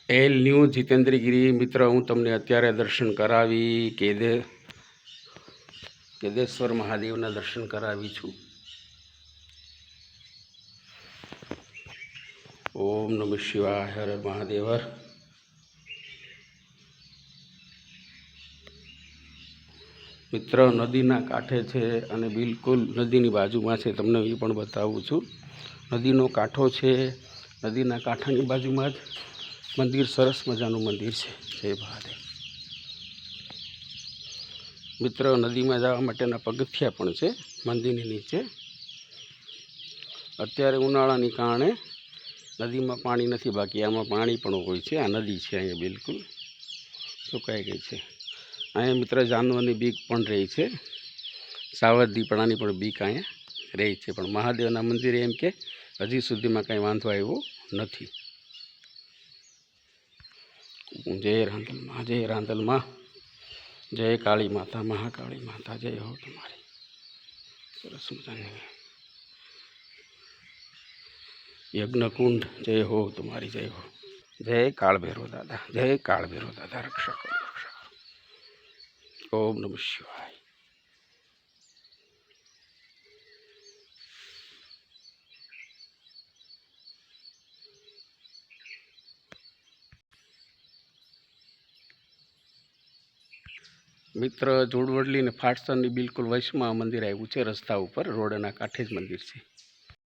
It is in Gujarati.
એલ ન્યૂ જીતેન્દ્રગીરી મિત્ર, હું તમને અત્યારે દર્શન કરાવી કેદેશ્વર મહાદેવના દર્શન કરાવી છું. ઓમ નમઃ શિવાય, હર મહાદેવ. મિત્ર, નદીના કાંઠે છે અને બિલકુલ નદીની બાજુમાં છે. તમને એ પણ બતાવું છું. નદીનો કાંઠો છે, નદીના કાંઠાની બાજુમાં જ મંદિર, સરસ મજાનું મંદિર છે. જય મહાદેવ. મિત્ર, નદીમાં જવા માટેના પગથિયા પણ છે મંદિરની નીચે. અત્યારે ઉનાળાની કારણે નદીમાં પાણી નથી, બાકી આમાં પાણી પણ હોય છે. આ નદી છે, અહીંયા બિલકુલ સુકાઈ ગઈ છે. અહીંયા મિત્ર જાનવરની બીક પણ રહી છે, સાવરદીપડાની પણ બીક અહીંયા રહી છે. પણ મહાદેવના મંદિરે એમ કે હજી સુધીમાં કંઈ વાંધો આવ્યો નથી. જય રાંદલમાં, જય રાંદલમાં, જય કાળી માતા, મહાકાળી માતા, જય હો તમારી. સરસ મજાની યજ્ઞકુંડ, જય હો તમારી, જય હો. જય કાળભૈરવ દાદા, જય કાળભૈરવ દાદા, રક્ષા કરો, રક્ષા કરો. ઓમ નમઃ શિવાય. મિત્ર, જોડવડલી ને ફાટસરની બિલકુલ વચમાં મંદિર આવ્યું છે. રસ્તા ઉપર રોડના કાંઠે જ મંદિર છે.